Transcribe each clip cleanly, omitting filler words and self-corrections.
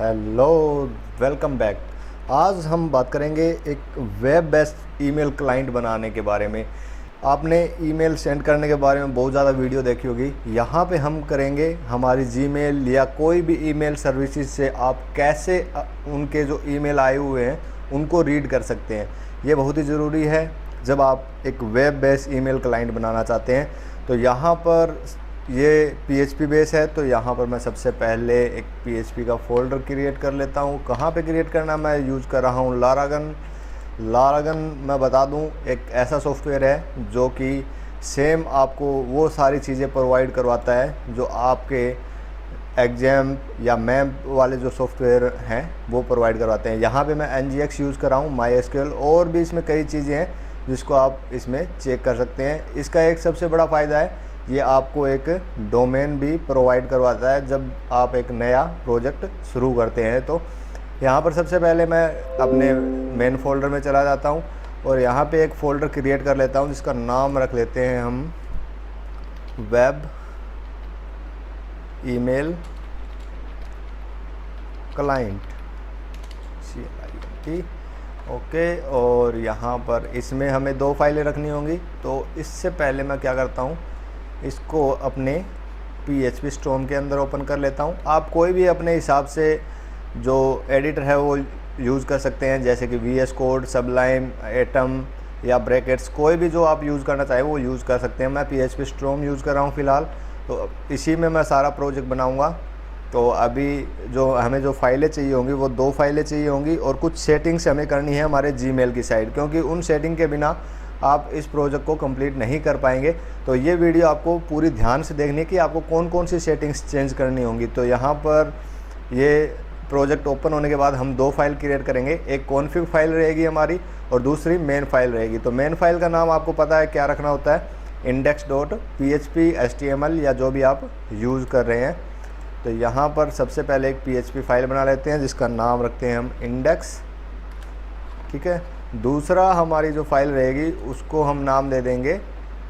Hello, welcome back. आज हम बात करेंगे एक वेब बेस्ड ईमेल क्लाइंट बनाने के बारे में। आपने ईमेल सेंड करने के बारे में बहुत ज़्यादा वीडियो देखी होगी। यहाँ पे हम करेंगे हमारी जीमेल या कोई भी ईमेल सर्विसेज से आप कैसे उनके जो ईमेल आए हुए हैं उनको रीड कर सकते हैं। ये बहुत ही ज़रूरी है जब आप एक वेब बेस्ड ईमेल क्लाइंट बनाना चाहते हैं। तो यहाँ पर ये PHP बेस है, तो यहाँ पर मैं सबसे पहले एक PHP का फ़ोल्डर क्रिएट कर लेता हूँ। कहाँ पे क्रिएट करना, मैं यूज़ कर रहा हूँ लारागन। मैं बता दूँ, एक ऐसा सॉफ्टवेयर है जो कि सेम आपको वो सारी चीज़ें प्रोवाइड करवाता है जो आपके एग्जाम या मैप वाले जो सॉफ्टवेयर हैं वो प्रोवाइड करवाते हैं। यहाँ पे मैं NGX यूज़ कर रहा हूँ, MySQL, और भी इसमें कई चीज़ें हैं जिसको आप इसमें चेक कर सकते हैं। इसका एक सबसे बड़ा फ़ायदा है, ये आपको एक डोमेन भी प्रोवाइड करवाता है जब आप एक नया प्रोजेक्ट शुरू करते हैं। तो यहाँ पर सबसे पहले मैं अपने मेन फोल्डर में चला जाता हूँ और यहाँ पे एक फ़ोल्डर क्रिएट कर लेता हूँ जिसका नाम रख लेते हैं हम web email client, CLINT। Okay, और यहाँ पर इसमें हमें 2 फाइलें रखनी होंगी। तो इससे पहले मैं क्या करता हूँ, इसको अपने PHP स्टॉर्म के अंदर ओपन कर लेता हूँ। आप कोई भी अपने हिसाब से जो एडिटर है वो यूज़ कर सकते हैं, जैसे कि VS कोड, सबलाइम, एटम या ब्रैकेट्स, कोई भी जो आप यूज़ करना चाहें वो यूज़ कर सकते हैं। मैं PHP स्टॉर्म यूज़ कर रहा हूँ फ़िलहाल, तो इसी में मैं सारा प्रोजेक्ट बनाऊँगा। तो अभी जो हमें जो फाइलें चाहिए होंगी वो 2 फाइलें चाहिए होंगी और कुछ सेटिंग्स हमें करनी है हमारे जीमेल की साइड, क्योंकि उन सेटिंग के बिना आप इस प्रोजेक्ट को कंप्लीट नहीं कर पाएंगे। तो ये वीडियो आपको पूरी ध्यान से देखनी है कि आपको कौन कौन सी सेटिंग्स चेंज करनी होंगी। तो यहाँ पर ये प्रोजेक्ट ओपन होने के बाद हम 2 फाइल क्रिएट करेंगे। एक कॉन्फ़िग फाइल रहेगी हमारी और दूसरी मेन फाइल रहेगी। तो मेन फाइल का नाम आपको पता है क्या रखना होता है, index.php, HTML या जो भी आप यूज़ कर रहे हैं। तो यहाँ पर सबसे पहले एक PHP फाइल बना लेते हैं जिसका नाम रखते हैं हम इंडेक्स, ठीक है। दूसरा हमारी जो फाइल रहेगी उसको हम नाम दे देंगे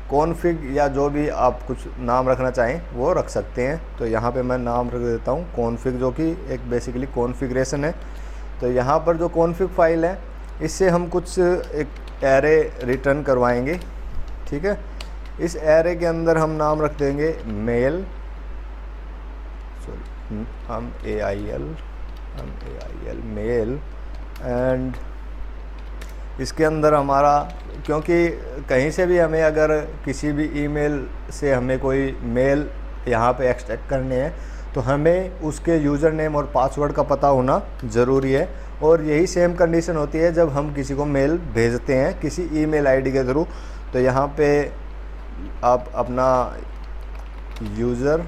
कॉन्फ़िग, या जो भी आप कुछ नाम रखना चाहें वो रख सकते हैं। तो यहाँ पे मैं नाम रख देता हूँ कॉन्फ़िग, जो कि एक बेसिकली कॉन्फ़िगरेशन है। तो यहाँ पर जो कॉन्फ़िग फाइल है इससे हम कुछ एक एरे रिटर्न करवाएंगे, ठीक है। इस एरे के अंदर हम नाम रख देंगे मेल, मेल, एंड इसके अंदर हमारा, क्योंकि कहीं से भी हमें अगर किसी भी ईमेल से हमें कोई मेल यहाँ पे एक्सट्रैक्ट करने हैं तो हमें उसके यूज़र नेम और पासवर्ड का पता होना ज़रूरी है। और यही सेम कंडीशन होती है जब हम किसी को मेल भेजते हैं किसी ईमेल आईडी के थ्रू। तो यहाँ पे आप अपना user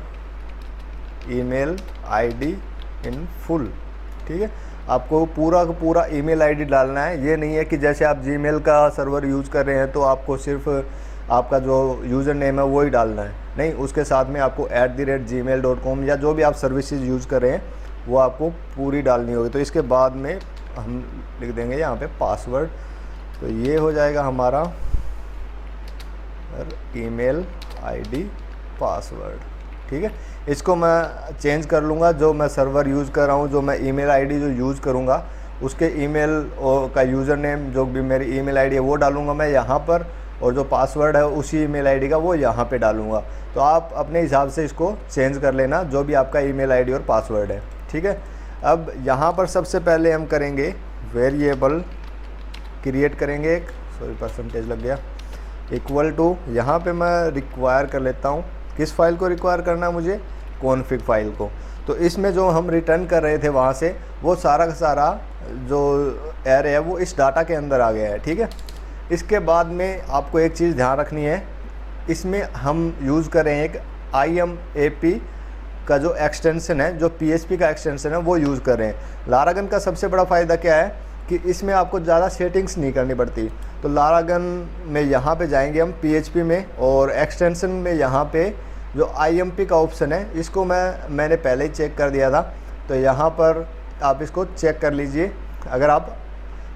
email ID in full, ठीक है, आपको पूरा का पूरा ईमेल आईडी डालना है। ये नहीं है कि जैसे आप जीमेल का सर्वर यूज़ कर रहे हैं तो आपको सिर्फ आपका जो यूज़र नेम है वो ही डालना है, नहीं, उसके साथ में आपको @gmail.com या जो भी आप सर्विसेज यूज़ कर रहे हैं वो आपको पूरी डालनी होगी। तो इसके बाद में हम लिख देंगे यहाँ पे पासवर्ड। तो ये हो जाएगा हमारा ईमेल आईडी पासवर्ड, ठीक है। इसको मैं चेंज कर लूँगा, जो मैं सर्वर यूज़ कर रहा हूँ, जो मैं ईमेल आईडी जो यूज़ करूँगा उसके ईमेल का यूज़र नेम जो भी मेरी ईमेल आईडी है वो डालूँगा मैं यहाँ पर, और जो पासवर्ड है उसी ईमेल आईडी का वो यहाँ पे डालूँगा। तो आप अपने हिसाब से इसको चेंज कर लेना, जो भी आपका ईमेल आईडी और पासवर्ड है, ठीक है। अब यहाँ पर सबसे पहले हम करेंगे वेरिएबल क्रिएट करेंगे, परसेंटेज लग गया, इक्वल टू, यहाँ पे मैं रिक्वायर कर लेता हूँ। किस फाइल को रिक्वायर करना है मुझे, कॉन्फ़िग फाइल को। तो इसमें जो हम रिटर्न कर रहे थे वहाँ से वो सारा का सारा जो एरे है वो इस डाटा के अंदर आ गया है, ठीक है। इसके बाद में आपको एक चीज़ ध्यान रखनी है, इसमें हम यूज़ कर रहे हैं एक IMAP का जो एक्सटेंशन है, जो PHP का एक्सटेंशन है वो यूज़ कर रहे हैं। लारागन का सबसे बड़ा फ़ायदा क्या है कि इसमें आपको ज़्यादा सेटिंग्स नहीं करनी पड़ती। तो लारागन में यहाँ पे जाएंगे हम PHP में, और एक्सटेंशन में यहाँ पे जो IMP का ऑप्शन है इसको मैंने पहले ही चेक कर दिया था। तो यहाँ पर आप इसको चेक कर लीजिए, अगर आप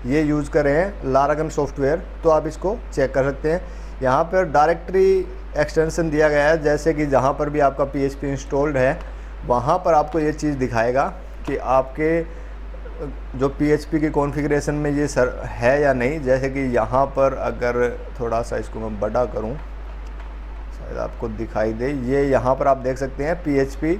ये यूज़ कर रहे हैं लारागन सॉफ्टवेयर तो आप इसको चेक कर सकते हैं। यहाँ पर डायरेक्टरी एक्सटेंशन दिया गया है, जैसे कि जहाँ पर भी आपका PHP इंस्टॉल्ड है वहाँ पर आपको ये चीज़ दिखाएगा कि आपके जो PHP की कॉन्फ़िगरेशन में ये सर है या नहीं। जैसे कि यहाँ पर अगर थोड़ा सा इसको मैं बड़ा करूँ, शायद आपको दिखाई दे, ये यहाँ पर आप देख सकते हैं PHP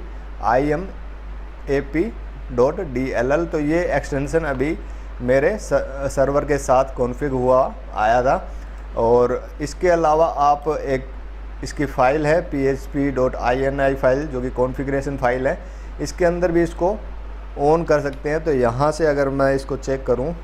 IMAP.dll। तो ये एक्सटेंशन अभी मेरे सर्वर के साथ कॉन्फ़िग हुआ आया था। और इसके अलावा आप एक इसकी फ़ाइल है php.ini फ़ाइल, जो कि कॉन्फ़िगरेशन फ़ाइल है, इसके अंदर भी इसको ऑन कर सकते हैं। तो यहाँ से अगर मैं इसको चेक करूँ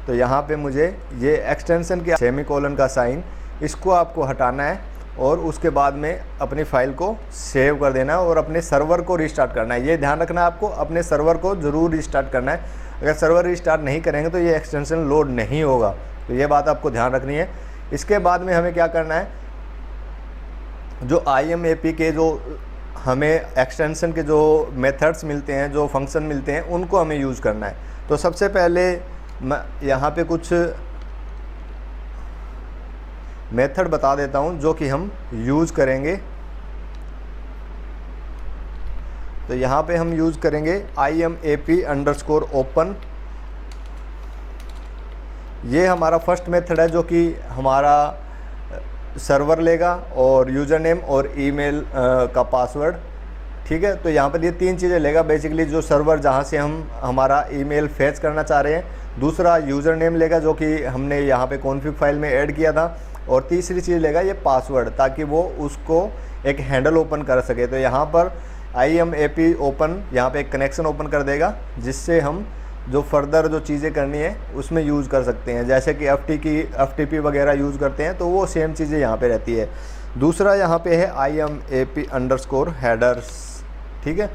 तो यहाँ पे मुझे ये एक्सटेंशन के सेमीकोलन का साइन, इसको आपको हटाना है और उसके बाद में अपनी फ़ाइल को सेव कर देना है और अपने सर्वर को रिस्टार्ट करना है। ये ध्यान रखना है आपको, अपने सर्वर को ज़रूर रिस्टार्ट करना है। अगर सर्वर रिस्टार्ट नहीं करेंगे तो ये एक्सटेंशन लोड नहीं होगा। तो ये बात आपको ध्यान रखनी है। इसके बाद में हमें क्या करना है, जो IMAP के जो हमें एक्सटेंशन के जो मेथड्स मिलते हैं, जो फंक्शन मिलते हैं, उनको हमें यूज़ करना है। तो सबसे पहले मैं यहाँ पे कुछ मेथड बता देता हूँ जो कि हम यूज़ करेंगे। तो यहाँ पे हम यूज़ करेंगे IMAP_open। ये हमारा फर्स्ट मेथड है जो कि हमारा सर्वर लेगा और यूज़र नेम और ईमेल का पासवर्ड। ठीक है, तो यहाँ पर ये 3 चीज़ें लेगा बेसिकली, जो सर्वर जहाँ से हम हमारा ईमेल फेच करना चाह रहे हैं, दूसरा यूज़र नेम लेगा जो कि हमने यहाँ पे कॉन्फ़िग फाइल में ऐड किया था, और तीसरी चीज़ लेगा ये पासवर्ड, ताकि वो उसको एक हैंडल ओपन कर सके। तो यहाँ पर IMAP ओपन, यहाँ पे एक कनेक्शन ओपन कर देगा, जिससे हम जो फर्दर जो चीज़ें करनी है उसमें यूज़ कर सकते हैं। जैसे कि FTP वगैरह यूज़ करते हैं तो वो सेम चीज़ें यहाँ पे रहती है। दूसरा यहाँ पे है IMAP_headers। ठीक है,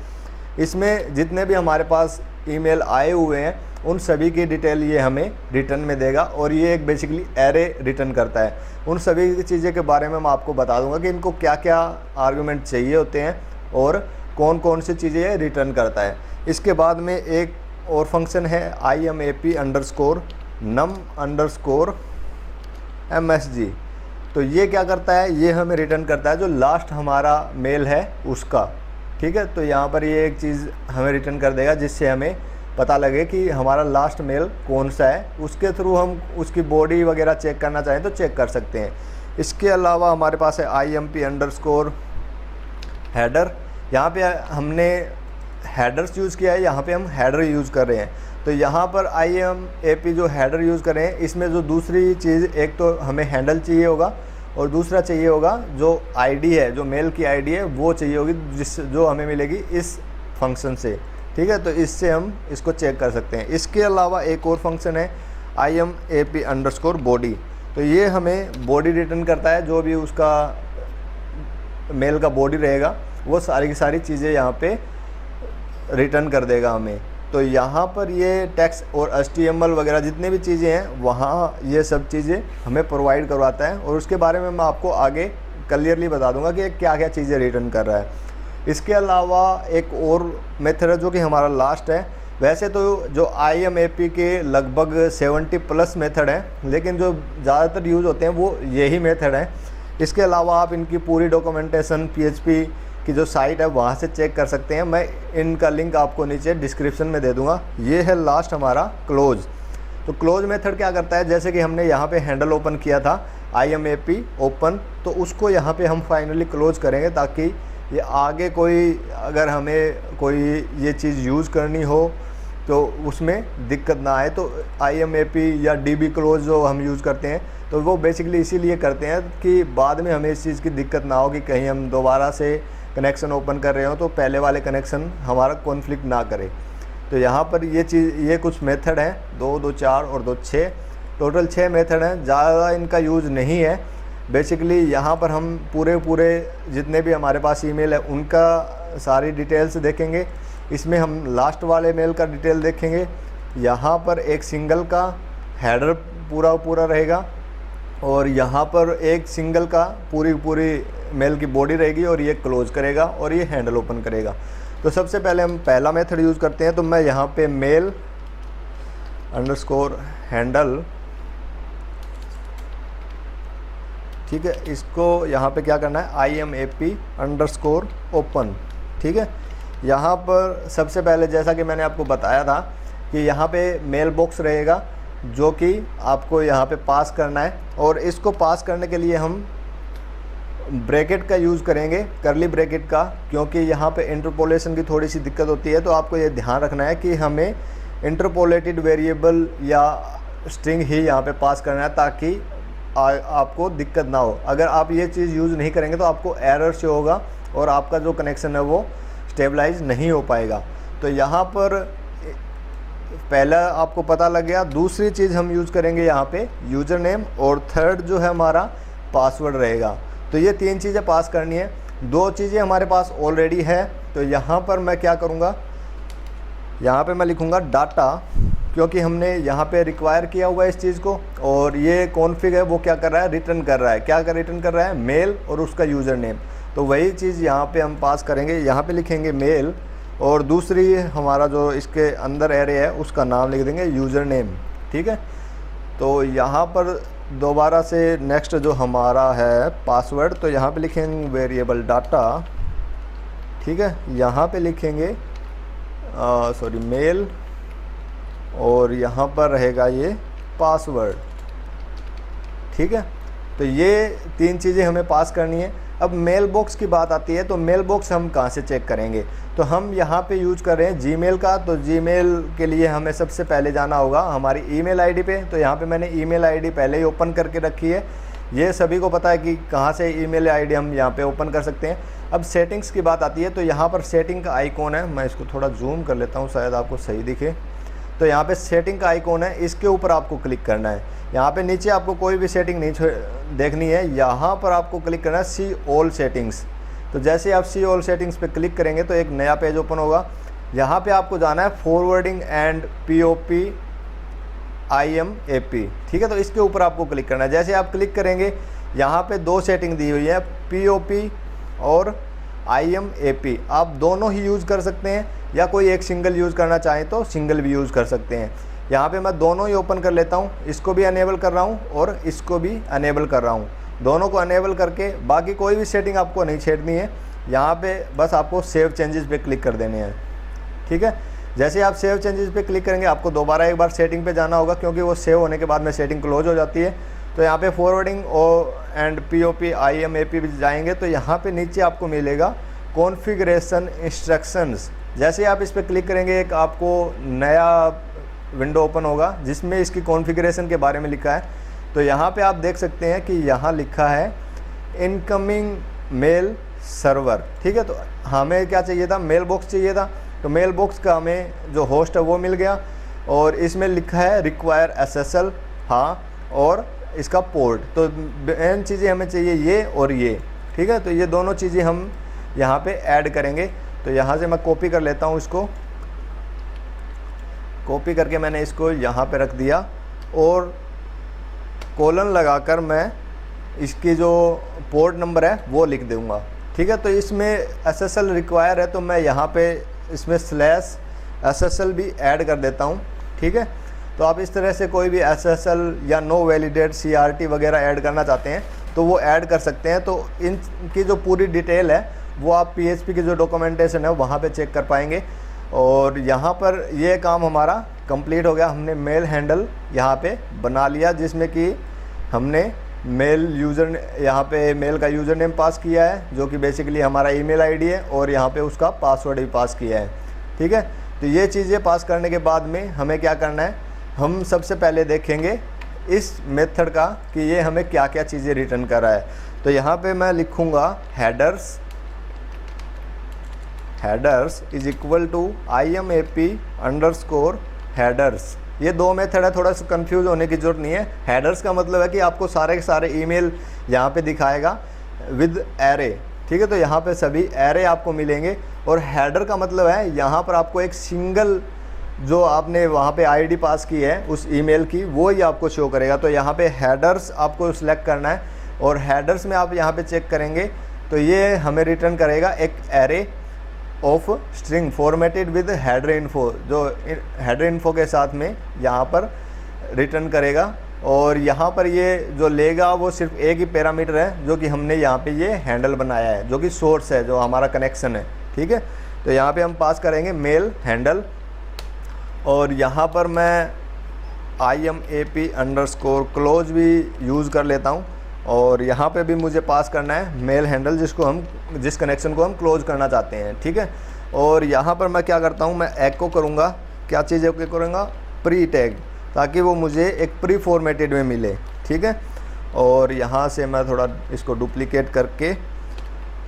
इसमें जितने भी हमारे पास ईमेल आए हुए हैं उन सभी की डिटेल ये हमें रिटर्न में देगा, और ये एक बेसिकली एरे रिटर्न करता है। उन सभी चीज़ें के बारे में मैं आपको बता दूंगा कि इनको क्या क्या आर्गूमेंट चाहिए होते हैं और कौन कौन सी चीज़ें ये रिटर्न करता है। इसके बाद में एक और फंक्शन है IMAP_num_msg। तो ये क्या करता है, ये हमें रिटर्न करता है जो लास्ट हमारा मेल है उसका। ठीक है, तो यहाँ पर ये एक चीज़ हमें रिटर्न कर देगा, जिससे हमें पता लगे कि हमारा लास्ट मेल कौन सा है। उसके थ्रू हम उसकी बॉडी वगैरह चेक करना चाहें तो चेक कर सकते हैं। इसके अलावा हमारे पास है IMP_header। यहाँ पे हमने हेडर्स यूज़ किया है, यहाँ पे हम हेडर यूज़ कर रहे हैं। तो यहाँ पर IMAP जो हेडर यूज़ कर रहे हैं, इसमें जो दूसरी चीज़, एक तो हमें हैंडल चाहिए होगा और दूसरा चाहिए होगा जो ID है, जो मेल की ID है वो चाहिए होगी, जो हमें मिलेगी इस फंक्शन से। ठीक है, तो इससे हम इसको चेक कर सकते हैं। इसके अलावा एक और फंक्शन है IMAP_body। तो ये हमें बॉडी रिटर्न करता है, जो भी उसका मेल का बॉडी रहेगा वो सारी की सारी चीज़ें यहाँ पे रिटर्न कर देगा हमें। तो यहाँ पर ये टेक्स्ट और HTML वगैरह जितने भी चीज़ें हैं वहाँ ये सब चीज़ें हमें प्रोवाइड करवाता है, और उसके बारे में मैं आपको आगे क्लियरली बता दूंगा कि क्या क्या चीज़ें रिटर्न कर रहा है। इसके अलावा एक और मेथड है जो कि हमारा लास्ट है। वैसे तो जो IMAP के लगभग 70+ मेथड हैं, लेकिन जो ज़्यादातर यूज़ होते हैं वो यही मेथड हैं। इसके अलावा आप इनकी पूरी डॉक्यूमेंटेशन PHP की जो साइट है वहाँ से चेक कर सकते हैं। मैं इनका लिंक आपको नीचे डिस्क्रिप्शन में दे दूँगा। ये है लास्ट हमारा क्लोज। तो क्लोज मेथड क्या करता है, जैसे कि हमने यहाँ पे हैंडल ओपन किया था IMAP ओपन, तो उसको यहाँ पे हम फाइनली क्लोज करेंगे, ताकि ये आगे कोई अगर हमें कोई ये चीज़ यूज़ करनी हो तो उसमें दिक्कत ना आए। तो IMAP या DB क्लोज जो हम यूज़ करते हैं, तो वो बेसिकली इसीलिए करते हैं कि बाद में हमें इस चीज़ की दिक्कत ना हो कि कहीं हम दोबारा से कनेक्शन ओपन कर रहे हो तो पहले वाले कनेक्शन हमारा कॉन्फ्लिक्ट ना करे। तो यहाँ पर ये कुछ मेथड हैं, 2, 2, 4 और 2, 6, टोटल 6 मेथड हैं। ज़्यादा इनका यूज़ नहीं है। बेसिकली यहाँ पर हम पूरे जितने भी हमारे पास ईमेल है उनका सारी डिटेल्स देखेंगे। इसमें हम लास्ट वाले मेल का डिटेल देखेंगे। यहाँ पर एक सिंगल का हेडर पूरा रहेगा, और यहाँ पर एक सिंगल का पूरी मेल की बॉडी रहेगी, और ये क्लोज करेगा और ये हैंडल ओपन करेगा। तो सबसे पहले हम पहला मेथड यूज़ करते हैं। तो मैं यहाँ पे mail_handle, ठीक है, इसको यहाँ पे क्या करना है IMAP_open। ठीक है, यहाँ पर सबसे पहले जैसा कि मैंने आपको बताया था कि यहाँ पे मेल बॉक्स रहेगा जो कि आपको यहाँ पे पास करना है, और इसको पास करने के लिए हम ब्रैकेट का यूज़ करेंगे, करली ब्रैकेट का, क्योंकि यहाँ पे इंटरपोलेशन की थोड़ी सी दिक्कत होती है। तो आपको ये ध्यान रखना है कि हमें इंटरपोलेटेड वेरिएबल या स्ट्रिंग ही यहाँ पे पास करना है ताकि आपको दिक्कत ना हो। अगर आप ये चीज़ यूज़ नहीं करेंगे तो आपको एरर शो होगा और आपका जो कनेक्शन है वो स्टेबलाइज नहीं हो पाएगा। तो यहाँ पर पहला आपको पता लग गया। दूसरी चीज़ हम यूज़ करेंगे यहाँ पे यूज़र नेम, और थर्ड जो है हमारा पासवर्ड रहेगा। तो ये 3 चीज़ें पास करनी है। 2 चीज़ें हमारे पास ऑलरेडी है, तो यहाँ पर मैं क्या करूँगा, यहाँ पे मैं लिखूँगा डाटा, क्योंकि हमने यहाँ पे रिक्वायर किया हुआ है इस चीज़ को। और ये कॉन्फ़िग है वो क्या कर रहा है, रिटर्न कर रहा है। क्या कर रिटर्न कर रहा है, मेल और उसका यूज़र नेम। तो वही चीज़ यहाँ पे हम पास करेंगे। यहाँ पे लिखेंगे मेल, और दूसरी हमारा जो इसके अंदर एरे है उसका नाम लिख देंगे यूज़र नेम। ठीक है, तो यहाँ पर दोबारा से नेक्स्ट जो हमारा है पासवर्ड, तो यहाँ पे लिखेंगे वेरिएबल डाटा। ठीक है, यहाँ पे लिखेंगे मेल, और यहाँ पर रहेगा ये पासवर्ड। ठीक है, तो ये 3 चीज़ें हमें पास करनी है। अब मेल बॉक्स की बात आती है, तो मेल बॉक्स हम कहाँ से चेक करेंगे, तो हम यहाँ पे यूज कर रहे हैं जीमेल का। तो जीमेल के लिए हमें सबसे पहले जाना होगा हमारी ईमेल आईडी पे। तो यहाँ पे मैंने ईमेल आईडी पहले ही ओपन करके रखी है। ये सभी को पता है कि कहाँ से ईमेल आईडी हम यहाँ पे ओपन कर सकते हैं। अब सेटिंग्स की बात आती है, तो यहाँ पर सेटिंग का आइकॉन है, मैं इसको थोड़ा जूम कर लेता हूँ शायद आपको सही दिखे। तो यहाँ पे सेटिंग का आइकॉन है, इसके ऊपर आपको क्लिक करना है। यहाँ पे नीचे आपको कोई भी सेटिंग नहीं देखनी है, यहाँ पर आपको क्लिक करना है सी ऑल सेटिंग्स। तो जैसे आप सी ऑल सेटिंग्स पे क्लिक करेंगे तो एक नया पेज ओपन होगा। यहाँ पे आपको जाना है फॉरवर्डिंग एंड POP IMAP। ठीक है, तो इसके ऊपर आपको क्लिक करना है। जैसे आप क्लिक करेंगे यहाँ पे 2 सेटिंग दी हुई है, POP और IMAP। आप दोनों ही यूज़ कर सकते हैं, या कोई एक सिंगल यूज़ करना चाहें तो सिंगल भी यूज़ कर सकते हैं। यहाँ पे मैं दोनों ही ओपन कर लेता हूँ, इसको भी अनेबल कर रहा हूँ और इसको भी अनेबल कर रहा हूँ। दोनों को अनेबल करके बाकी कोई भी सेटिंग आपको नहीं छेड़नी है। यहाँ पे बस आपको सेव चेंजेस पे क्लिक कर देने हैं। ठीक है, जैसे आप सेव चेंजेस पे क्लिक करेंगे आपको दोबारा एक बार सेटिंग पे जाना होगा, क्योंकि वो सेव होने के बाद में सेटिंग क्लोज हो जाती है। तो यहाँ पे फॉरवर्डिंग एंड POP IMAP भी जाएंगे, तो यहाँ पे नीचे आपको मिलेगा कॉन्फ़िगरेशन इंस्ट्रक्शंस। जैसे आप इस पर क्लिक करेंगे एक आपको नया विंडो ओपन होगा जिसमें इसकी कॉन्फ़िगरेशन के बारे में लिखा है। तो यहाँ पे आप देख सकते हैं कि यहाँ लिखा है इनकमिंग मेल सर्वर। ठीक है, तो हमें क्या चाहिए था, मेल बॉक्स चाहिए था। तो मेल बॉक्स का हमें जो होस्ट है वो मिल गया, और इसमें लिखा है रिक्वायर SSL, हाँ, और इसका पोर्ट। तो मेन चीज़ें हमें चाहिए ये और ये। ठीक है, तो ये दोनों चीज़ें हम यहाँ पे ऐड करेंगे। तो यहाँ से मैं कॉपी कर लेता हूँ, इसको कॉपी करके मैंने इसको यहाँ पे रख दिया, और कोलन लगाकर मैं इसकी जो पोर्ट नंबर है वो लिख दूँगा। ठीक है, तो इसमें SSL रिक्वायर है, तो मैं यहाँ पे इसमें /SSL भी ऐड कर देता हूँ। ठीक है, तो आप इस तरह से कोई भी SSL या नो वैलिडेट CRT वगैरह ऐड करना चाहते हैं तो वो ऐड कर सकते हैं। तो इनकी जो पूरी डिटेल है वो आप PHP की जो डॉक्यूमेंटेशन है वहाँ पे चेक कर पाएंगे। और यहाँ पर ये काम हमारा कंप्लीट हो गया। हमने मेल हैंडल यहाँ पे बना लिया, जिसमें कि हमने मेल यूज़र यहाँ पे मेल का यूज़र नेम पास किया है, जो कि बेसिकली हमारा ईमेल आईडी है, और यहाँ पे उसका पासवर्ड भी पास किया है। ठीक है, तो ये चीज़ें पास करने के बाद में हमें क्या करना है, हम सबसे पहले देखेंगे इस मेथड का कि ये हमें क्या क्या चीज़ें रिटर्न कर रहा है। तो यहाँ पे मैं लिखूँगा headers is equal to IMAP underscore headers. ये 2 मेथड है, थोड़ा सा कंफ्यूज होने की ज़रूरत नहीं है। हेडर्स का मतलब है कि आपको सारे के सारे ईमेल यहाँ पे दिखाएगा विद एरे। ठीक है, तो यहाँ पे सभी एरे आपको मिलेंगे। और हेडर का मतलब है यहाँ पर आपको एक सिंगल जो आपने वहाँ पे आईडी पास की है उस ईमेल की, वो ही आपको शो करेगा। तो यहाँ पे हेडर्स आपको सिलेक्ट करना है, और हेडर्स में आप यहाँ पे चेक करेंगे तो ये हमें रिटर्न करेगा एक array of string formatted with header info, जो हेडर इन्फो के साथ में यहाँ पर रिटर्न करेगा। और यहाँ पर ये जो लेगा वो सिर्फ एक ही पैरामीटर है, जो कि हमने यहाँ पे ये हैंडल बनाया है, जो कि सोर्स है, जो हमारा कनेक्शन है। ठीक है, तो यहाँ पे हम पास करेंगे मेल हैंडल, और यहाँ पर मैं IMAP_close भी यूज़ कर लेता हूँ, और यहाँ पे भी मुझे पास करना है मेल हैंडल जिस कनेक्शन को हम क्लोज करना चाहते हैं, ठीक है। और यहाँ पर मैं क्या करता हूँ, मैं एको करूँगा, क्या चीज़ एको करूँगा, प्री टैग, ताकि वो मुझे एक प्री फॉर्मेटेड में मिले, ठीक है। और यहाँ से मैं थोड़ा इसको डुप्लीकेट करके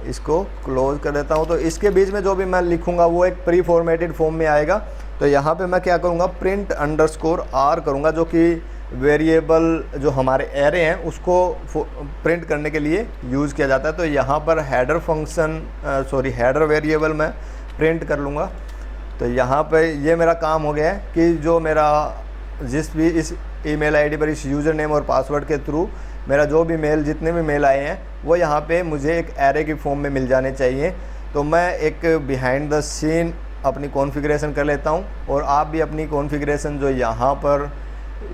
इसको क्लोज कर देता हूँ। तो इसके बीच में जो भी मैं लिखूँगा वो एक प्री फॉर्मेटेड फॉर्म में आएगा। तो यहाँ पे मैं क्या करूँगा, print_r करूँगा, जो कि वेरिएबल जो हमारे एरे हैं उसको प्रिंट करने के लिए यूज़ किया जाता है। तो यहाँ पर हेडर वेरिएबल मैं प्रिंट कर लूँगा। तो यहाँ पे ये मेरा काम हो गया है कि जो मेरा जिस भी इस ईमेल आईडी पर इस यूज़र नेम और पासवर्ड के थ्रू मेरा जो भी मेल, जितने भी मेल आए हैं वो यहाँ पे मुझे एक एरे की फॉर्म में मिल जाने चाहिए। तो मैं एक बिहाइंड द सीन अपनी कॉन्फ़िगरेशन कर लेता हूँ, और आप भी अपनी कॉन्फ़िगरेशन जो यहाँ पर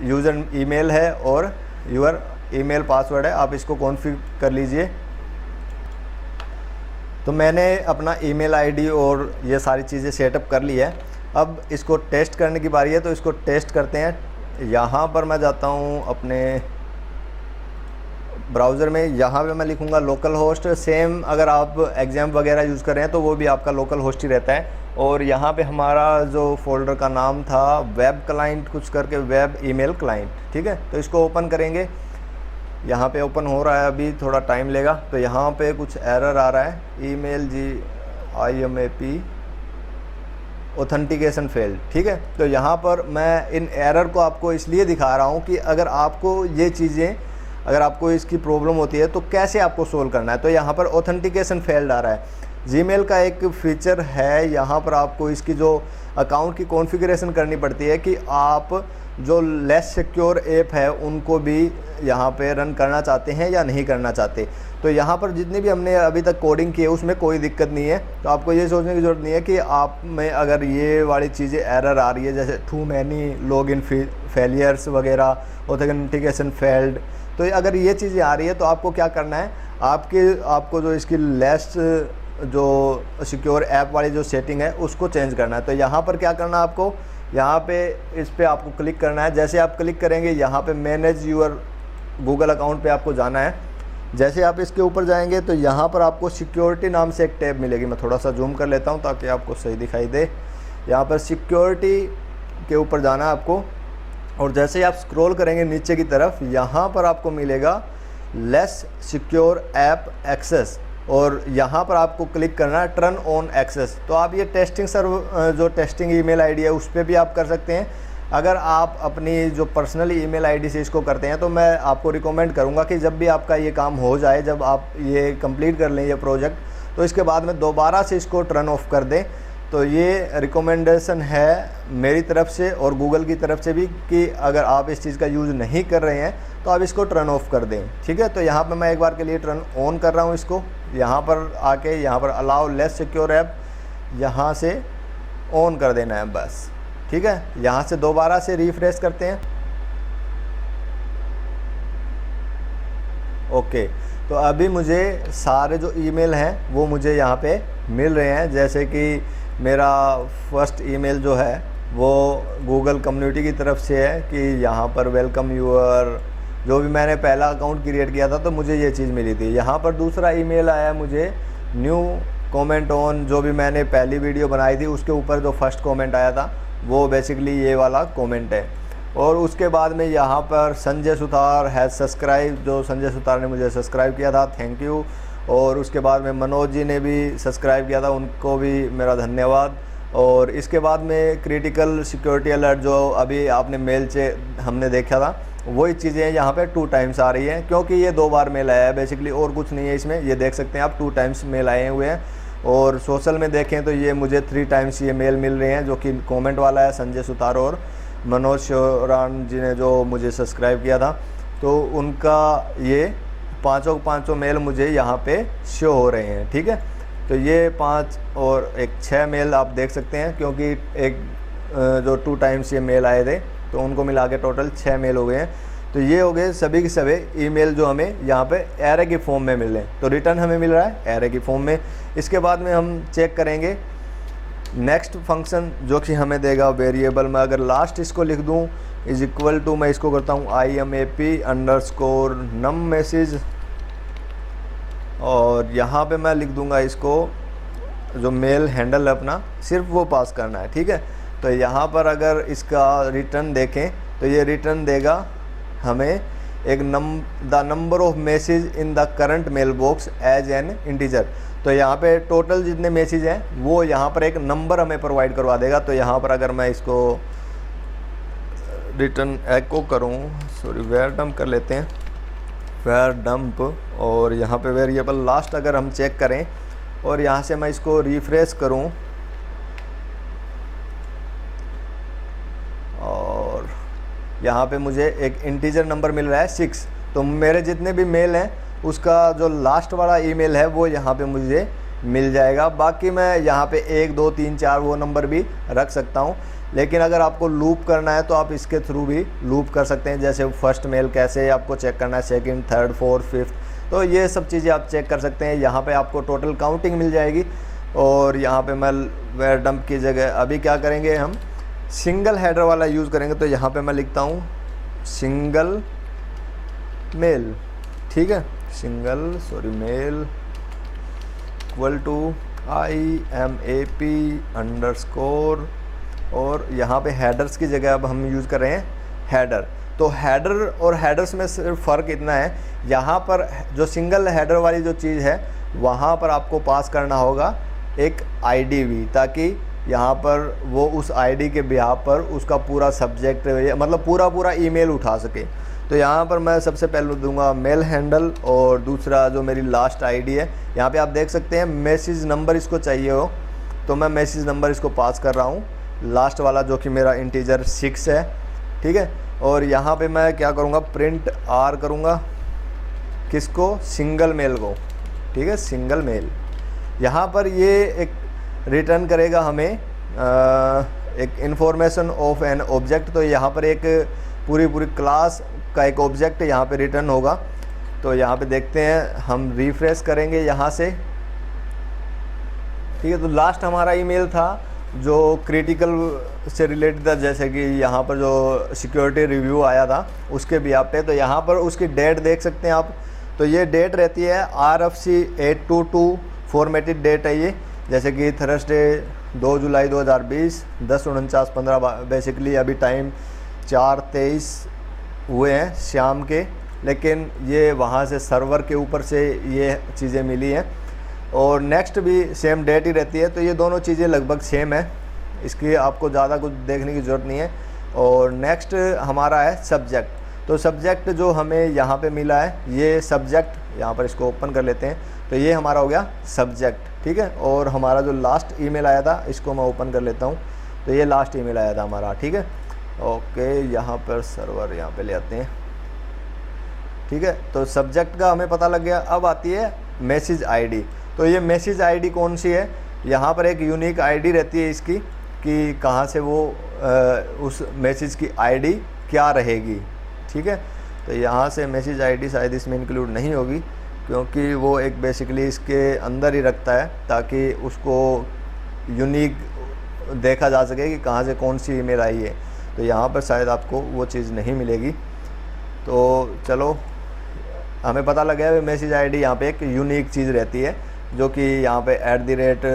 यूज़र ईमेल है और यूर ईमेल पासवर्ड है, आप इसको कॉन्फ़िगर कर लीजिए। तो मैंने अपना ईमेल आईडी और ये सारी चीज़ें सेटअप कर ली है। अब इसको टेस्ट करने की बारी है, तो इसको टेस्ट करते हैं। यहाँ पर मैं जाता हूँ अपने ब्राउज़र में, यहाँ पे मैं लिखूँगा लोकल होस्ट। सेम अगर आप एग्जाम वगैरह यूज़ कर रहे हैं तो वो भी आपका लोकल होस्ट ही रहता है। और यहाँ पे हमारा जो फोल्डर का नाम था वेब क्लाइंट कुछ करके, वेब ईमेल क्लाइंट, ठीक है। तो इसको ओपन करेंगे, यहाँ पे ओपन हो रहा है, अभी थोड़ा टाइम लेगा। तो यहाँ पे कुछ एरर आ रहा है, ईमेल IMAP ऑथेंटिकेशन फेल्ड, ठीक है। तो यहाँ पर मैं इन एरर को आपको इसलिए दिखा रहा हूँ कि अगर आपको ये चीज़ें, अगर आपको इसकी प्रॉब्लम होती है तो कैसे आपको सोल्व करना है। तो यहाँ पर ऑथेंटिकेशन फेल्ड आ रहा है। जीमेल का एक फीचर है, यहाँ पर आपको इसकी जो अकाउंट की कॉन्फ़िगरेशन करनी पड़ती है कि आप जो लेस सिक्योर ऐप है उनको भी यहाँ पे रन करना चाहते हैं या नहीं करना चाहते। तो यहाँ पर जितनी भी हमने अभी तक कोडिंग की है उसमें कोई दिक्कत नहीं है। तो आपको ये सोचने की ज़रूरत नहीं है कि आप में अगर ये वाली चीज़ें एरर आ रही है, जैसे टू मैनी लॉगिन फेलियर्स वगैरह, ऑथेंटिकेशन फेल्ड, तो अगर ये चीज़ें आ रही है तो आपको क्या करना है, आपको जो इसकी लेस जो सिक्योर ऐप वाली जो सेटिंग है उसको चेंज करना है। तो यहाँ पर क्या करना है, आपको यहाँ पे इस पर आपको क्लिक करना है। जैसे आप क्लिक करेंगे यहाँ पे मैनेज यूर गूगल अकाउंट पे आपको जाना है। जैसे आप इसके ऊपर जाएंगे तो यहाँ पर आपको सिक्योरिटी नाम से एक टैब मिलेगी। मैं थोड़ा सा जूम कर लेता हूँ ताकि आपको सही दिखाई दे। यहाँ पर सिक्योरिटी के ऊपर जाना है आपको, और जैसे ही आप स्क्रॉल करेंगे नीचे की तरफ, यहाँ पर आपको मिलेगा लेस सिक्योर ऐप एक्सेस, और यहाँ पर आपको क्लिक करना है टर्न ऑन एक्सेस। तो आप ये टेस्टिंग जो टेस्टिंग ईमेल आईडी है उस पर भी आप कर सकते हैं। अगर आप अपनी जो पर्सनल ईमेल आईडी से इसको करते हैं तो मैं आपको रिकमेंड करूँगा कि जब भी आपका ये काम हो जाए, जब आप ये कंप्लीट कर लें ये प्रोजेक्ट, तो इसके बाद में दोबारा से इसको टर्न ऑफ कर दें। तो ये रिकमेंडेशन है मेरी तरफ से और गूगल की तरफ से भी कि अगर आप इस चीज़ का यूज़ नहीं कर रहे हैं तो आप इसको टर्न ऑफ कर दें, ठीक है। तो यहाँ पर मैं एक बार के लिए टर्न ऑन कर रहा हूँ इसको। यहाँ पर आके यहाँ पर अलाउ लेस सिक्योर ऐप, यहाँ से ऑन कर देना है बस, ठीक है। यहाँ से दोबारा से रिफ्रेश करते हैं। ओके, तो अभी मुझे सारे जो ईमेल हैं वो मुझे यहाँ पे मिल रहे हैं। जैसे कि मेरा फर्स्ट ईमेल जो है वो गूगल कम्युनिटी की तरफ से है कि यहाँ पर वेलकम यूर, जो भी मैंने पहला अकाउंट क्रिएट किया था तो मुझे ये चीज़ मिली थी। यहाँ पर दूसरा ईमेल आया मुझे न्यू कमेंट ऑन, जो भी मैंने पहली वीडियो बनाई थी उसके ऊपर जो फर्स्ट कमेंट आया था वो बेसिकली ये वाला कमेंट है। और उसके बाद में यहाँ पर संजय सुतार हैज़ सब्सक्राइब, जो संजय सुतार ने मुझे सब्सक्राइब किया था, थैंक यू। और उसके बाद में मनोज जी ने भी सब्सक्राइब किया था, उनको भी मेरा धन्यवाद। और इसके बाद में क्रिटिकल सिक्योरिटी अलर्ट जो अभी आपने मेल से हमने देखा था, वही चीज़ें यहाँ पे 2 टाइम्स आ रही हैं, क्योंकि ये 2 बार मेल आया है बेसिकली, और कुछ नहीं है इसमें। ये देख सकते हैं आप 2 टाइम्स मेल आए हुए हैं। और सोशल में देखें तो ये मुझे 3 टाइम्स ये मेल मिल रहे हैं, जो कि कमेंट वाला है, संजय सुतार और मनोज शोरान जी ने जो मुझे सब्सक्राइब किया था, तो उनका ये पाँचों मेल मुझे यहाँ पे शो हो रहे हैं, ठीक है। तो ये 5 और एक 6 मेल आप देख सकते हैं, क्योंकि एक जो 2 टाइम्स ये मेल आए थे तो उनको मिला के टोटल 6 मेल हो गए हैं। तो ये हो गए सभी के सभी ईमेल जो हमें यहाँ पे एरे की फॉर्म में मिल रहे हैं। तो रिटर्न हमें मिल रहा है एरे की फॉर्म में। इसके बाद में हम चेक करेंगे नेक्स्ट फंक्शन जो कि हमें देगा वेरिएबल में, अगर लास्ट इसको लिख दूं इज इक्वल टू, मैं इसको करता हूं IMAP_num मैसेज, और यहाँ पे मैं लिख दूंगा इसको जो मेल हैंडल है अपना, सिर्फ वो पास करना है, ठीक है। तो यहाँ पर अगर इसका रिटर्न देखें तो ये रिटर्न देगा हमें एक the number of message in the current mail box as an integer. तो यहाँ पे टोटल जितने मैसेज हैं वो यहाँ पर एक नंबर हमें प्रोवाइड करवा देगा। तो यहाँ पर अगर मैं इसको रिटर्न एको करूँ, सॉरी वेयर डंप कर लेते हैं, वेयर डंप, और यहाँ पे वेरिएबल लास्ट अगर हम चेक करें और यहाँ से मैं इसको रिफ्रेश करूँ और यहाँ पे मुझे एक इंटीजर नंबर मिल रहा है 6। तो मेरे जितने भी मेल हैं उसका जो लास्ट वाला ईमेल है वो यहाँ पे मुझे मिल जाएगा। बाकी मैं यहाँ पे 1 2 3 4 वो नंबर भी रख सकता हूँ, लेकिन अगर आपको लूप करना है तो आप इसके थ्रू भी लूप कर सकते हैं। जैसे फर्स्ट मेल कैसे आपको चेक करना है, सेकंड, थर्ड, फोर्थ, फिफ्थ, तो ये सब चीज़ें आप चेक कर सकते हैं। यहाँ पे आपको टोटल काउंटिंग मिल जाएगी। और यहाँ पे मैं वेयर डंप की जगह अभी क्या करेंगे, हम सिंगल हेडर वाला यूज़ करेंगे। तो यहाँ पे मैं लिखता हूँ सिंगल मेल, ठीक है, mail equal to IMAP underscore, और यहाँ पे हेडर्स की जगह अब हम यूज़ कर रहे हैं हेडर। तो हेडर और हेडर्स में सिर्फ फ़र्क इतना है, यहाँ पर जो सिंगल हेडर वाली जो चीज़ है वहाँ पर आपको पास करना होगा एक ID भी, ताकि यहाँ पर वो उस ID के बिहाफ पर उसका पूरा सब्जेक्ट मतलब पूरा ईमेल उठा सके। तो यहाँ पर मैं सबसे पहले दूंगा मेल हैंडल, और दूसरा जो मेरी लास्ट ID है, यहाँ पे आप देख सकते हैं मैसेज नंबर इसको चाहिए हो, तो मैं मैसेज नंबर इसको पास कर रहा हूँ, लास्ट वाला जो कि मेरा इंटीजर 6 है, ठीक है। और यहाँ पे मैं क्या करूँगा, प्रिंट R करूँगा, किसको, सिंगल मेल को, ठीक है, सिंगल मेल। यहाँ पर ये एक रिटर्न करेगा हमें एक इंफॉर्मेशन ऑफ एन ऑब्जेक्ट। तो यहाँ पर एक पूरी क्लास का एक ऑब्जेक्ट यहाँ पे रिटर्न होगा। तो यहाँ पे देखते हैं, हम रिफ्रेश करेंगे यहाँ से, ठीक है। तो लास्ट हमारा ईमेल था जो क्रिटिकल से रिलेटेड था, जैसे कि यहाँ पर जो सिक्योरिटी रिव्यू आया था उसके बिहाफ पे। तो यहाँ पर उसकी डेट देख सकते हैं आप। तो ये डेट रहती है RFC 822 फॉर्मेटेड डेट है ये, जैसे कि थर्सडे 2 जुलाई 2020 10:49:15 बेसिकली अभी टाइम 4:23 हुए हैं शाम के, लेकिन ये वहाँ से सर्वर के ऊपर से ये चीज़ें मिली हैं। और नेक्स्ट भी सेम डेट ही रहती है। तो ये दोनों चीज़ें लगभग सेम है, इसकी आपको ज़्यादा कुछ देखने की ज़रूरत नहीं है। और नेक्स्ट हमारा है सब्जेक्ट। तो सब्जेक्ट जो हमें यहाँ पे मिला है, ये सब्जेक्ट, यहाँ पर इसको ओपन कर लेते हैं। तो ये हमारा हो गया सब्जेक्ट, ठीक है। और हमारा जो लास्ट ईमेल आया था, इसको मैं ओपन कर लेता हूँ। तो ये लास्ट ईमेल आया था हमारा, ठीक है। ओके, यहाँ पर सर्वर यहाँ पे ले आते हैं, ठीक है। तो सब्जेक्ट का हमें पता लग गया। अब आती है मैसेज ID। तो ये मैसेज ID कौन सी है, यहाँ पर एक यूनिक ID रहती है इसकी, कि कहाँ से वो उस मैसेज की ID क्या रहेगी, ठीक है। तो यहाँ से मैसेज ID शायद इसमें इंक्लूड नहीं होगी, क्योंकि वो एक बेसिकली इसके अंदर ही रखता है ताकि उसको यूनिक देखा जा सके कि कहाँ से कौन सी ईमेल आई है। तो यहाँ पर शायद आपको वो चीज़ नहीं मिलेगी। तो चलो, हमें पता लग गया मैसेज ID यहाँ पे एक यूनिक चीज़ रहती है, जो कि यहाँ पे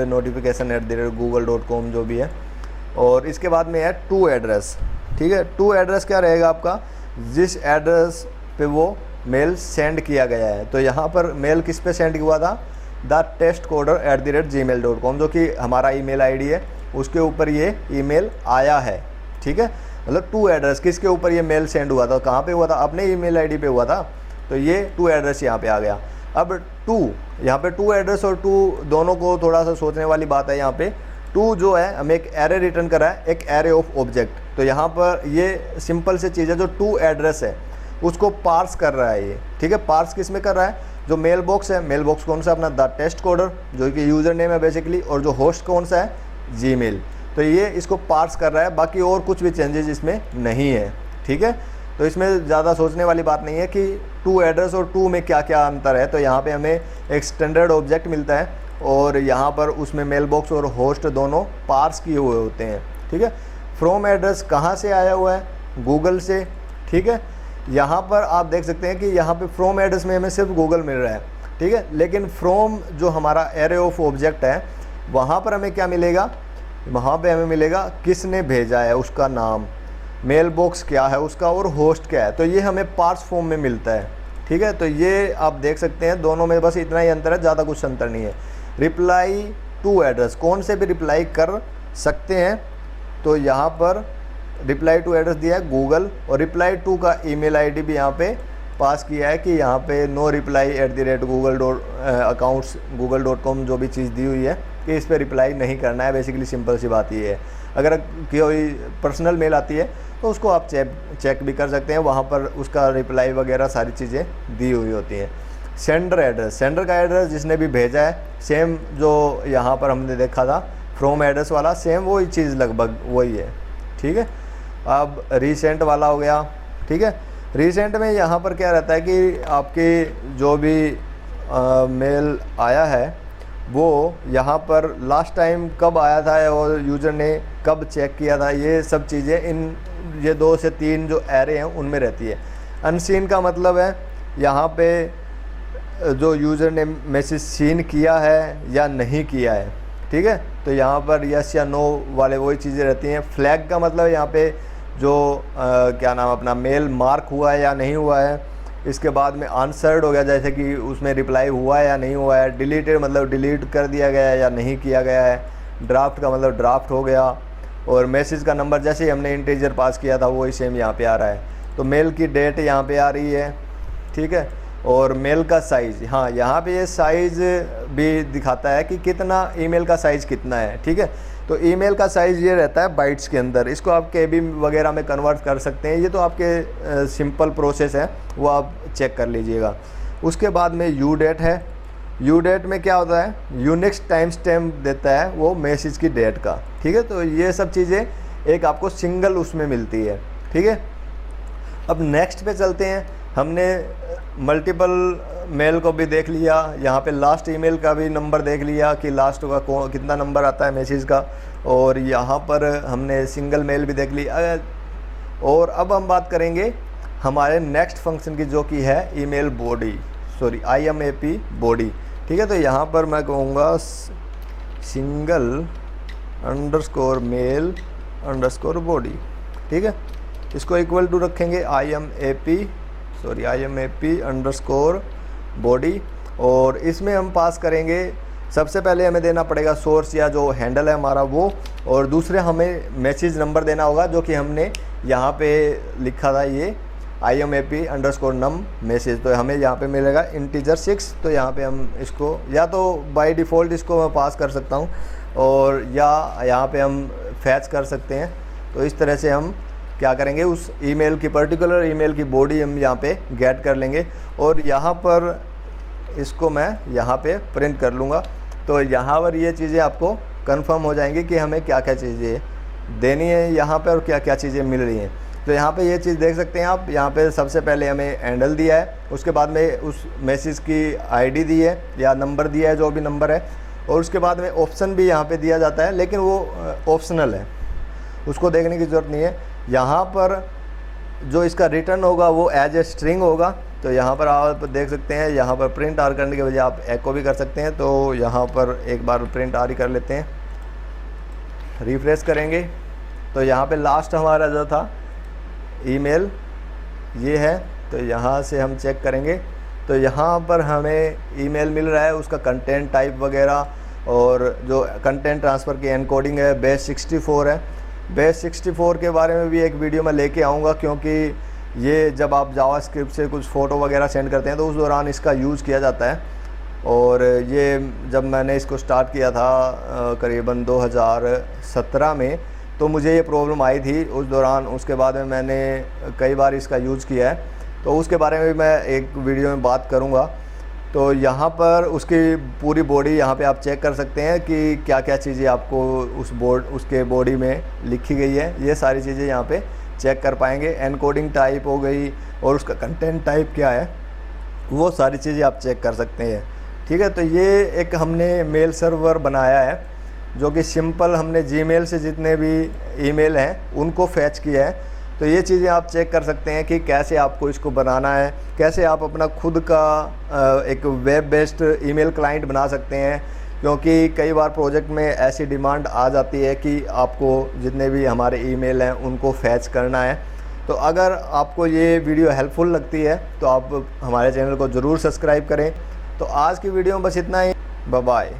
@notification@google.com जो भी है। और इसके बाद में है टू एड्रेस, ठीक है। टू एड्रेस क्या रहेगा आपका, जिस एड्रेस पे वो मेल सेंड किया गया है। तो यहाँ पर मेल किस पे सेंड हुआ था, testcoder@gmail.com, जो कि हमारा ईमेल ID है, उसके ऊपर ये ईमेल आया है, ठीक है। मतलब टू एड्रेस किसके ऊपर ये मेल सेंड हुआ था, कहाँ पे हुआ था, अपने ईमेल ID पे हुआ था। तो ये टू एड्रेस यहाँ पे आ गया। अब यहाँ पे टू एड्रेस और टू दोनों को थोड़ा सा सोचने वाली बात है। यहाँ पे टू जो है हमें एक एरे रिटर्न करा है, एक एरे ऑफ ऑब्जेक्ट। तो यहाँ पर ये सिंपल से चीज़ है, जो टू एड्रेस है उसको पार्स कर रहा है ये, ठीक है। पार्स किस में कर रहा है, जो मेल बॉक्स है, मेल बॉक्स कौन सा अपना द टेस्ट कोडर, जो कि यूज़र नेम है बेसिकली, और जो होस्ट कौन सा है, जीमेल। तो ये इसको पार्स कर रहा है, बाकी और कुछ भी चेंजेस इसमें नहीं है, ठीक है। तो इसमें ज़्यादा सोचने वाली बात नहीं है कि टू एड्रेस और टू में क्या क्या अंतर है। तो यहाँ पे हमें एक स्टैंडर्ड ऑब्जेक्ट मिलता है और यहाँ पर उसमें मेल बॉक्स और होस्ट दोनों पार्स किए हुए होते हैं, ठीक है। फ्रॉम एड्रेस कहाँ से आया हुआ है, गूगल से, ठीक है। यहाँ पर आप देख सकते हैं कि यहाँ पे फ्रॉम एड्रेस में हमें सिर्फ गूगल मिल रहा है, ठीक है। लेकिन फ्रॉम जो हमारा एरे ऑफ ऑब्जेक्ट है वहाँ पर हमें क्या मिलेगा, वहाँ पे हमें मिलेगा किसने भेजा है उसका नाम, मेल बॉक्स क्या है उसका और होस्ट क्या है। तो ये हमें पार्स फॉर्म में मिलता है, ठीक है। तो ये आप देख सकते हैं दोनों में बस इतना ही अंतर है, ज़्यादा कुछ अंतर नहीं है। रिप्लाई टू एड्रेस, कौन से भी रिप्लाई कर सकते हैं, तो यहाँ पर रिप्लाई टू एड्रेस दिया है गूगल, और रिप्लाई टू का ईमेल आईडी भी यहाँ पे पास किया है कि यहाँ पे no reply@google.accounts google.com जो भी चीज़ दी हुई है कि इस पर रिप्लाई नहीं करना है। बेसिकली सिंपल सी बात ये है। अगर कोई पर्सनल मेल आती है तो उसको आप चेक भी कर सकते हैं, वहाँ पर उसका रिप्लाई वगैरह सारी चीज़ें दी हुई होती हैं। सेंडर एड्रेस, सेंडर का एड्रेस जिसने भी भेजा है, सेम जो यहाँ पर हमने देखा था फ्रॉम एड्रेस वाला, सेम वही चीज़ लगभग वही है, ठीक है। अब रीसेंट वाला हो गया, ठीक है। रीसेंट में यहाँ पर क्या रहता है कि आपके जो भी मेल आया है वो यहाँ पर लास्ट टाइम कब आया था और यूज़र ने कब चेक किया था, ये सब चीज़ें ये 2 से 3 जो एरे हैं उनमें रहती है। अनसीन का मतलब है यहाँ पे जो यूज़र ने मैसेज सीन किया है या नहीं किया है, ठीक है। तो यहाँ पर यस या नो वाले वही चीज़ें रहती हैं। फ्लैग का मतलब यहाँ पे जो क्या नाम अपना मेल मार्क हुआ है या नहीं हुआ है, इसके बाद में आंसर्ड हो गया, जैसे कि उसमें रिप्लाई हुआ है या नहीं हुआ है। डिलीटेड मतलब डिलीट कर दिया गया है या नहीं किया गया है। ड्राफ्ट का मतलब ड्राफ्ट हो गया। और मैसेज का नंबर जैसे ही हमने इंटीजर पास किया था वही सेम यहाँ पे आ रहा है। तो मेल की डेट यहाँ पे आ रही है, ठीक है। और मेल का साइज़, हाँ यहाँ पे ये साइज़ भी दिखाता है कि कितना ईमेल का साइज़ कितना है, ठीक है। तो ईमेल का साइज़ ये रहता है बाइट्स के अंदर, इसको आप केबी वगैरह में कन्वर्ट कर सकते हैं। ये तो आपके सिंपल प्रोसेस है, वो आप चेक कर लीजिएगा। उसके बाद में यू डेट है। यू डेट में क्या होता है, यूनिक्स टाइम स्टैम्प देता है वो मैसेज की डेट का, ठीक है। तो ये सब चीज़ें एक आपको सिंगल उसमें मिलती है, ठीक है। अब नेक्स्ट पे चलते हैं। हमने मल्टीपल मेल को भी देख लिया, यहाँ पे लास्ट ईमेल का भी नंबर देख लिया कि लास्ट का कितना नंबर आता है मैसेज का, और यहाँ पर हमने सिंगल मेल भी देख ली। और अब हम बात करेंगे हमारे नेक्स्ट फंक्शन की, जो कि है email body, sorry IMAP body, ठीक है। तो यहाँ पर मैं कहूँगा single underscore mail underscore body, ठीक है। इसको इक्वल टू रखेंगे IMAP अंडरस्कोर बॉडी, और इसमें हम पास करेंगे, सबसे पहले हमें देना पड़ेगा सोर्स या जो हैंडल है हमारा वो, और दूसरे हमें मैसेज नंबर देना होगा जो कि हमने यहाँ पे लिखा था, ये IMAP अंडरस्कोर नम मैसेज। तो हमें यहाँ पे मिलेगा इंटीजर 6। तो यहाँ पे हम इसको या तो बाय डिफ़ॉल्ट इसको मैं पास कर सकता हूँ, और या यहाँ पे हम फैच कर सकते हैं। तो इस तरह से हम क्या करेंगे, उस ईमेल की पर्टिकुलर ईमेल की बॉडी हम यहाँ पे गेट कर लेंगे, और यहाँ पर इसको मैं यहाँ पे प्रिंट कर लूँगा। तो यहाँ पर ये चीज़ें आपको कंफर्म हो जाएंगी कि हमें क्या क्या चीज़ें देनी है यहाँ पे और क्या क्या चीज़ें मिल रही हैं। तो यहाँ पे ये चीज़ देख सकते हैं आप, यहाँ पे सबसे पहले हमें हैंडल दिया है, उसके बाद में उस मैसेज की ID दी है या नंबर दिया है, जो भी नंबर है, और उसके बाद में ऑप्शन भी यहाँ पे दिया जाता है, लेकिन वो ऑप्शनल है, उसको देखने की ज़रूरत नहीं है। यहाँ पर जो इसका रिटर्न होगा वो एज ए स्ट्रिंग होगा। तो यहाँ पर आप देख सकते हैं, यहाँ पर प्रिंट आर करने के बजाय आप एको भी कर सकते हैं। तो यहाँ पर एक बार प्रिंट आर ही कर लेते हैं, रिफ्रेश करेंगे तो यहाँ पे लास्ट हमारा जो था ईमेल ये है। तो यहाँ से हम चेक करेंगे तो यहाँ पर हमें ईमेल मिल रहा है, उसका कंटेंट टाइप वगैरह, और जो कंटेंट ट्रांसफ़र की एनकोडिंग है बेस 64 है। बेस 64 के बारे में भी एक वीडियो मैं लेके आऊँगा, क्योंकि ये जब आप जावास्क्रिप्ट से कुछ फ़ोटो वगैरह सेंड करते हैं तो उस दौरान इसका यूज़ किया जाता है। और ये जब मैंने इसको स्टार्ट किया था करीबन 2017 में, तो मुझे ये प्रॉब्लम आई थी उस दौरान। उसके बाद में मैंने कई बार इसका यूज़ किया है, तो उसके बारे में भी मैं एक वीडियो में बात करूँगा। तो यहाँ पर उसकी पूरी बॉडी यहाँ पे आप चेक कर सकते हैं कि क्या क्या चीज़ें आपको उसके बॉडी में लिखी गई है, ये सारी चीज़ें यहाँ पे चेक कर पाएंगे। एनकोडिंग टाइप हो गई और उसका कंटेंट टाइप क्या है, वो सारी चीज़ें आप चेक कर सकते हैं, ठीक है। तो ये एक हमने मेल सर्वर बनाया है जो कि सिंपल हमने जीमेल से जितने भी ईमेल हैं उनको फैच किया है। तो ये चीज़ें आप चेक कर सकते हैं कि कैसे आपको इसको बनाना है, कैसे आप अपना खुद का एक वेब बेस्ड ईमेल क्लाइंट बना सकते हैं, क्योंकि कई बार प्रोजेक्ट में ऐसी डिमांड आ जाती है कि आपको जितने भी हमारे ईमेल हैं उनको फैच करना है। तो अगर आपको ये वीडियो हेल्पफुल लगती है तो आप हमारे चैनल को ज़रूर सब्सक्राइब करें। तो आज की वीडियो में बस इतना ही। Bye bye.